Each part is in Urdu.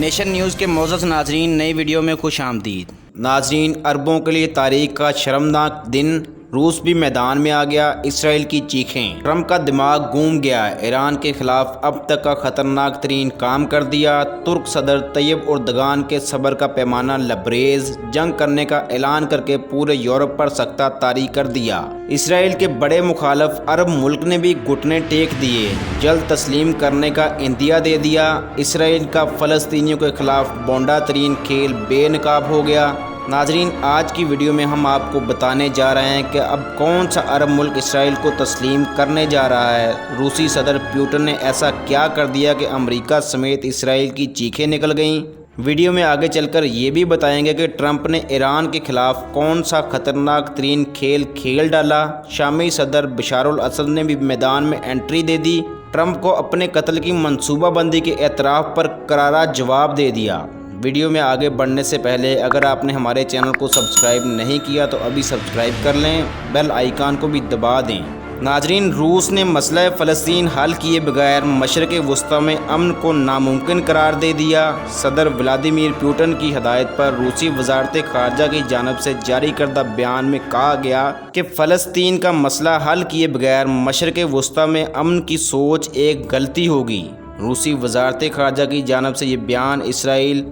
نیشن نیوز کے معزز ناظرین، نئی ویڈیو میں خوش آمدید۔ ناظرین، عربوں کے لیے تاریخ کا شرمناک دن، روس بھی میدان میں آ گیا، اسرائیل کی چیخیں، ٹرمپ کا دماغ گھوم گیا، ایران کے خلاف اب تک کا خطرناک ترین کام کر دیا، ترک صدر طیب اردگان کے صبر کا پیمانہ لبریز، جنگ کرنے کا اعلان کر کے پورے یورپ پر سختہ طاری کر دیا، اسرائیل کے بڑے مخالف عرب ملک نے بھی گھٹنے ٹیک دیے، جلد تسلیم کرنے کا عندیہ دے دیا، اسرائیل کا فلسطینیوں کے خلاف بونڈا ترین کھیل بے نقاب ہو گیا۔ ناظرین، آج کی ویڈیو میں ہم آپ کو بتانے جا رہے ہیں کہ اب کون سا عرب ملک اسرائیل کو تسلیم کرنے جا رہا ہے۔ روسی صدر پیوٹن نے ایسا کیا کر دیا کہ امریکہ سمیت اسرائیل کی چیخیں نکل گئیں۔ ویڈیو میں آگے چل کر یہ بھی بتائیں گے کہ ٹرمپ نے ایران کے خلاف کون سا خطرناک ترین کھیل کھیل ڈالا۔ شامی صدر بشار الاسد نے بھی میدان میں انٹری دے دی، ٹرمپ کو اپنے قتل کی منصوبہ بندی کے اعتراف پر کرارا جواب دے دیا۔ ویڈیو میں آگے بڑھنے سے پہلے اگر آپ نے ہمارے چینل کو سبسکرائب نہیں کیا تو ابھی سبسکرائب کر لیں، بیل آئیکن کو بھی دبا دیں۔ ناظرین، روس نے مسئلہ فلسطین حل کیے بغیر مشرق وسطی میں امن کو ناممکن قرار دے دیا۔ صدر ولادیمیر پوٹن کی ہدایت پر روسی وزارت خارجہ کی جانب سے جاری کردہ بیان میں کہا گیا کہ فلسطین کا مسئلہ حل کیے بغیر مشرق وسطی میں امن کی سوچ ایک غلطی ہوگی۔ روسی وزارت خارجہ کی جانب سے یہ بیان اسرائیل،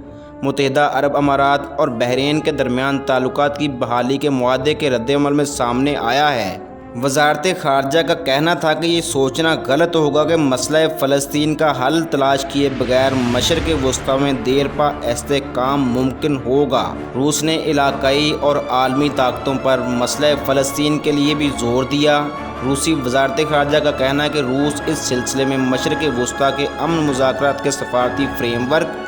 متحدہ عرب امارات اور بحرین کے درمیان تعلقات کی بحالی کے معاہدے کے رد عمل میں سامنے آیا ہے۔ وزارت خارجہ کا کہنا تھا کہ یہ سوچنا غلط ہوگا کہ مسئلہ فلسطین کا حل تلاش کیے بغیر مشرق وسطی میں دیر پا استحکام ممکن ہوگا۔ روس نے علاقائی اور عالمی طاقتوں پر مسئلہ فلسطین کے لیے بھی زور دیا۔ روسی وزارت خارجہ کا کہنا ہے کہ روس اس سلسلے میں مشرق وسطی کے امن مذاکرات کے سفارتی فریم ورک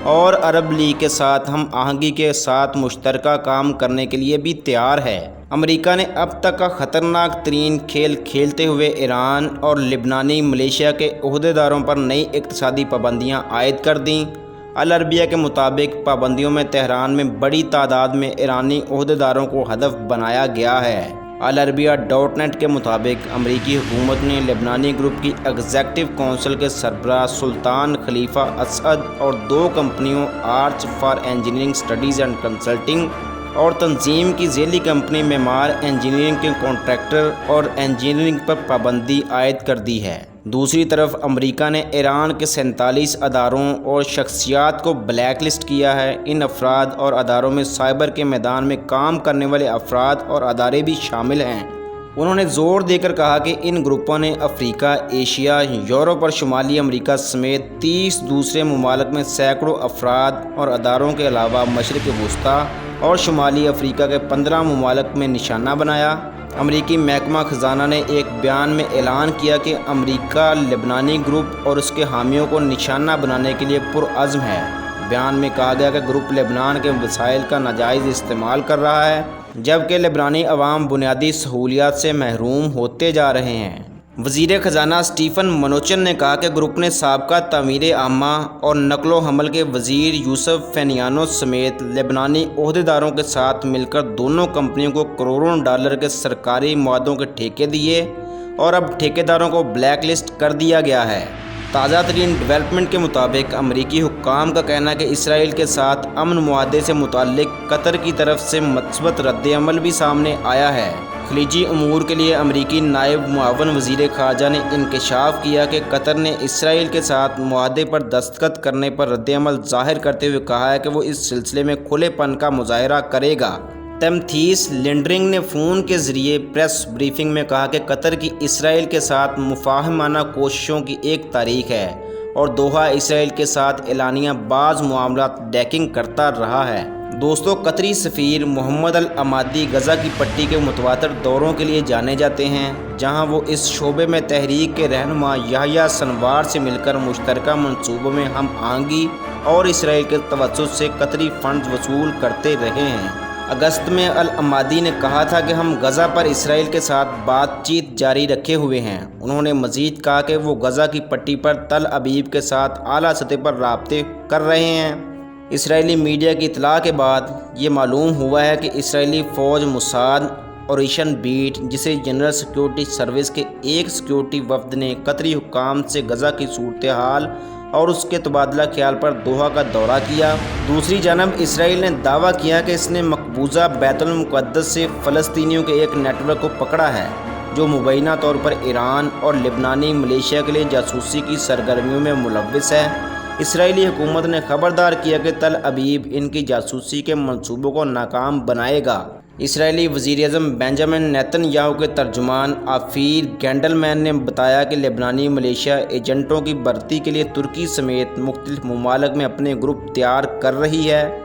اور عرب لیگ کے ساتھ ہم آہنگی کے ساتھ مشترکہ کام کرنے کے لیے بھی تیار ہے۔ امریکہ نے اب تک کا خطرناک ترین کھیل کھیلتے ہوئے ایران اور لبنانی ملیشیا کے عہدیداروں پر نئی اقتصادی پابندیاں عائد کر دیں۔ العربیہ کے مطابق پابندیوں میں تہران میں بڑی تعداد میں ایرانی عہدیداروں کو ہدف بنایا گیا ہے۔ العربیہ .نیٹ کے مطابق امریکی حکومت نے لبنانی گروپ کی ایگزیکٹو کونسل کے سربراہ سلطان خلیفہ اسعد اور 2 کمپنیوں arch for engineering studies and consulting اور تنظیم کی ذیلی کمپنی معمار انجینئرنگ کے کانٹریکٹر اور انجینئرنگ پر پابندی عائد کر دی ہے۔ دوسری طرف امریکہ نے ایران کے 47 اداروں اور شخصیات کو بلیک لسٹ کیا ہے۔ ان افراد اور اداروں میں سائبر کے میدان میں کام کرنے والے افراد اور ادارے بھی شامل ہیں۔ انہوں نے زور دے کر کہا کہ ان گروپوں نے افریقہ، ایشیا، یورپ اور شمالی امریکہ سمیت 30 دوسرے ممالک میں سینکڑوں افراد اور اداروں کے علاوہ مشرق وسطی اور شمالی افریقہ کے 15 ممالک میں نشانہ بنایا۔ امریکی محکمہ خزانہ نے ایک بیان میں اعلان کیا کہ امریکہ لبنانی گروپ اور اس کے حامیوں کو نشانہ بنانے کے لیے پرعزم ہے۔ بیان میں کہا گیا کہ گروپ لبنان کے وسائل کا ناجائز استعمال کر رہا ہے، جبکہ لبنانی عوام بنیادی سہولیات سے محروم ہوتے جا رہے ہیں۔ وزیر خزانہ اسٹیفن منوچن نے کہا کہ گروپ نے سابقہ تعمیر عامہ اور نقل و حمل کے وزیر یوسف فینیانوس سمیت لبنانی عہدیداروں کے ساتھ مل کر دونوں کمپنیوں کو کروڑوں ڈالر کے سرکاری معاہدوں کے ٹھیکے دیے اور اب ٹھیکیداروں کو بلیک لسٹ کر دیا گیا ہے۔ تازہ ترین ڈیولپمنٹ کے مطابق امریکی حکام کا کہنا ہے کہ اسرائیل کے ساتھ امن معاہدے سے متعلق قطر کی طرف سے مثبت رد عمل بھی سامنے آیا ہے۔ خلیجی امور کے لیے امریکی نائب معاون وزیر خارجہ نے انکشاف کیا کہ قطر نے اسرائیل کے ساتھ معاہدے پر دستخط کرنے پر رد عمل ظاہر کرتے ہوئے کہا ہے کہ وہ اس سلسلے میں کھلے پن کا مظاہرہ کرے گا۔ تیمتھیس لینڈرنگ نے فون کے ذریعے پریس بریفنگ میں کہا کہ قطر کی اسرائیل کے ساتھ مفاہمانہ کوششوں کی ایک تاریخ ہے اور دوحہ اسرائیل کے ساتھ اعلانیہ بعض معاملات ڈیکنگ کرتا رہا ہے۔ دوستو، قطری سفیر محمد العمادی غزہ کی پٹی کے متواتر دوروں کے لیے جانے جاتے ہیں، جہاں وہ اس شعبے میں تحریک کے رہنما یحییٰ سنوار سے مل کر مشترکہ منصوبوں میں ہم آہنگی اور اسرائیل کے توسط سے قطری فنڈز وصول کرتے رہے ہیں۔ اگست میں العمادی نے کہا تھا کہ ہم غزہ پر اسرائیل کے ساتھ بات چیت جاری رکھے ہوئے ہیں۔ انہوں نے مزید کہا کہ وہ غزہ کی پٹی پر تل ابیب کے ساتھ اعلیٰ سطح پر رابطے کر رہے ہیں۔ اسرائیلی میڈیا کی اطلاع کے بعد یہ معلوم ہوا ہے کہ اسرائیلی فوج موساد اوریشن بیٹ، جسے جنرل سیکیورٹی سروس کے ایک سیکیورٹی وفد نے قطری حکام سے غزہ کی صورتحال اور اس کے تبادلہ خیال پر دوحہ کا دورہ کیا۔ دوسری جانب اسرائیل نے دعویٰ کیا کہ اس نے مقبوضہ بیت المقدس سے فلسطینیوں کے ایک نیٹ ورک کو پکڑا ہے جو مبینہ طور پر ایران اور لبنانی ملیشیا کے لیے جاسوسی کی سرگرمیوں میں ملوث ہے۔ اسرائیلی حکومت نے خبردار کیا کہ تل ابیب ان کی جاسوسی کے منصوبوں کو ناکام بنائے گا۔ اسرائیلی وزیر اعظم بنجامن نیتن یاہو کے ترجمان آفیر گینڈلمین نے بتایا کہ لبنانی ملیشیا ایجنٹوں کی بھرتی کے لیے ترکی سمیت مختلف ممالک میں اپنے گروپ تیار کر رہی ہے۔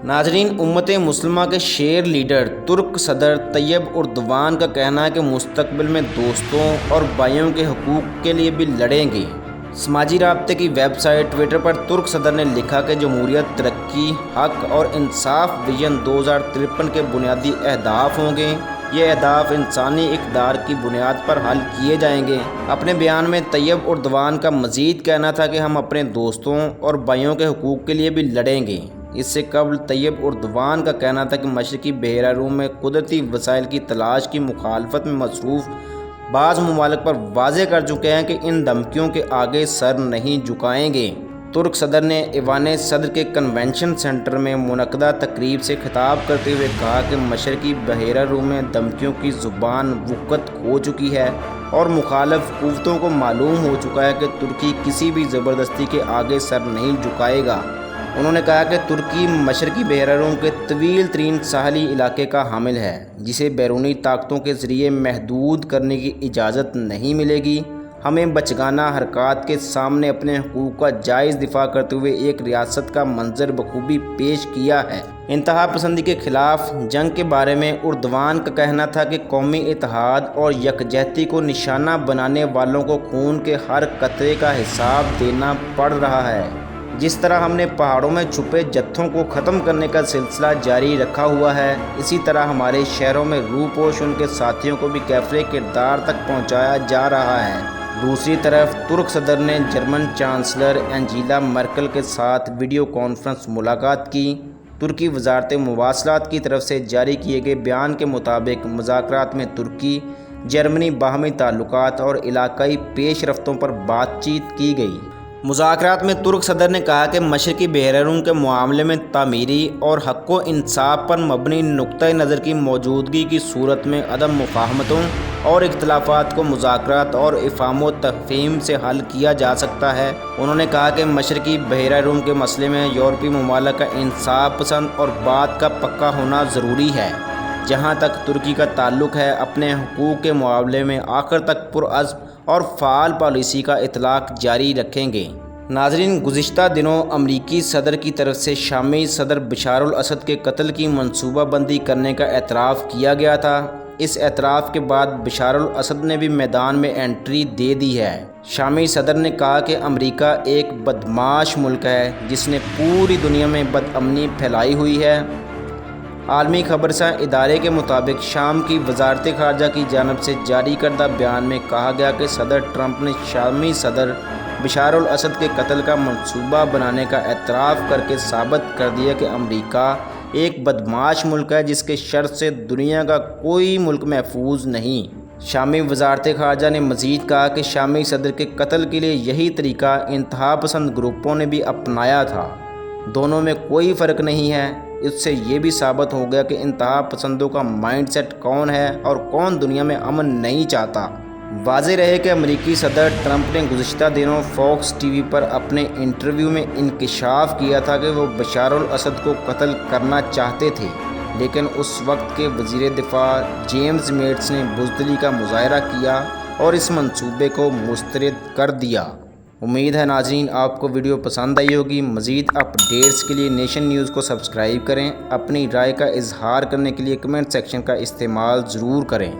ناظرین، امت مسلمہ کے شیر لیڈر ترک صدر طیب اردوان کا کہنا ہے کہ مستقبل میں دوستوں اور بھائیوں کے حقوق کے لیے بھی لڑیں گے۔ سماجی رابطے کی ویب سائٹ ٹویٹر پر ترک صدر نے لکھا کہ جمہوریت، ترقی، حق اور انصاف ویژن 2053 کے بنیادی اہداف ہوں گے۔ یہ اہداف انسانی اقدار کی بنیاد پر حل کیے جائیں گے۔ اپنے بیان میں طیب اردوان کا مزید کہنا تھا کہ ہم اپنے دوستوں اور بھائیوں کے حقوق کے لیے بھی لڑیں گے۔ اس سے قبل طیب اردوان کا کہنا تھا کہ مشرقی بحیرہ روم میں قدرتی وسائل کی تلاش کی مخالفت میں مصروف بعض ممالک پر واضح کر چکے ہیں کہ ان دھمکیوں کے آگے سر نہیں جھکائیں گے۔ ترک صدر نے ایوان صدر کے کنونشن سینٹر میں منعقدہ تقریب سے خطاب کرتے ہوئے کہا کہ مشرقی بحیرہ روم میں دھمکیوں کی زبان وقت کھو چکی ہے اور مخالف قوتوں کو معلوم ہو چکا ہے کہ ترکی کسی بھی زبردستی کے آگے سر نہیں جھکائے گا۔ انہوں نے کہا کہ ترکی مشرقی بحیرہ روم کے طویل ترین ساحلی علاقے کا حامل ہے جسے بیرونی طاقتوں کے ذریعے محدود کرنے کی اجازت نہیں ملے گی۔ ہمیں بچگانہ حرکات کے سامنے اپنے حقوق کا جائز دفاع کرتے ہوئے ایک ریاست کا منظر بخوبی پیش کیا ہے۔ انتہا پسندی کے خلاف جنگ کے بارے میں اردوان کا کہنا تھا کہ قومی اتحاد اور یکجہتی کو نشانہ بنانے والوں کو خون کے ہر قطرے کا حساب دینا پڑ رہا ہے۔ جس طرح ہم نے پہاڑوں میں چھپے جتھوں کو ختم کرنے کا سلسلہ جاری رکھا ہوا ہے، اسی طرح ہمارے شہروں میں روپوش ان کے ساتھیوں کو بھی کیفر کردار تک پہنچایا جا رہا ہے۔ دوسری طرف ترک صدر نے جرمن چانسلر انجیلا مرکل کے ساتھ ویڈیو کانفرنس ملاقات کی۔ ترکی وزارت مواصلات کی طرف سے جاری کیے گئے بیان کے مطابق مذاکرات میں ترکی، جرمنی باہمی تعلقات اور علاقائی پیش رفتوں پر بات چیت کی گئی۔ مذاکرات میں ترک صدر نے کہا کہ مشرقی بحیرہ روم کے معاملے میں تعمیری اور حق و انصاف پر مبنی نقطۂ نظر کی موجودگی کی صورت میں عدم مفاہمتوں اور اختلافات کو مذاکرات اور افہام و تفہیم سے حل کیا جا سکتا ہے۔ انہوں نے کہا کہ مشرقی بحیرہ روم کے مسئلے میں یورپی ممالک کا انصاف پسند اور بات کا پکا ہونا ضروری ہے۔ جہاں تک ترکی کا تعلق ہے، اپنے حقوق کے معاملے میں آخر تک پرعزم اور فعال پالیسی کا اطلاق جاری رکھیں گے۔ ناظرین، گزشتہ دنوں امریکی صدر کی طرف سے شامی صدر بشار الاسد کے قتل کی منصوبہ بندی کرنے کا اعتراف کیا گیا تھا۔ اس اعتراف کے بعد بشار الاسد نے بھی میدان میں انٹری دے دی ہے۔ شامی صدر نے کہا کہ امریکہ ایک بدمعاش ملک ہے جس نے پوری دنیا میں بدامنی پھیلائی ہوئی ہے۔ عالمی خبررساں ادارے کے مطابق شام کی وزارت خارجہ کی جانب سے جاری کردہ بیان میں کہا گیا کہ صدر ٹرمپ نے شامی صدر بشار الاسد کے قتل کا منصوبہ بنانے کا اعتراف کر کے ثابت کر دیا کہ امریکہ ایک بدمعاش ملک ہے جس کے شر سے دنیا کا کوئی ملک محفوظ نہیں۔ شامی وزارت خارجہ نے مزید کہا کہ شامی صدر کے قتل کے لیے یہی طریقہ انتہا پسند گروپوں نے بھی اپنایا تھا۔ دونوں میں کوئی فرق نہیں ہے۔ اس سے یہ بھی ثابت ہو گیا کہ انتہا پسندوں کا مائنڈ سیٹ کون ہے اور کون دنیا میں امن نہیں چاہتا۔ واضح رہے کہ امریکی صدر ٹرمپ نے گزشتہ دنوں فاکس ٹی وی پر اپنے انٹرویو میں انکشاف کیا تھا کہ وہ بشار الاسد کو قتل کرنا چاہتے تھے، لیکن اس وقت کے وزیر دفاع جیمز میٹس نے بزدلی کا مظاہرہ کیا اور اس منصوبے کو مسترد کر دیا۔ امید ہے ناظرین آپ کو ویڈیو پسند آئی ہوگی۔ مزید اپڈیٹس کے لیے نیشن نیوز کو سبسکرائب کریں۔ اپنی رائے کا اظہار کرنے کے لیے کمنٹ سیکشن کا استعمال ضرور کریں۔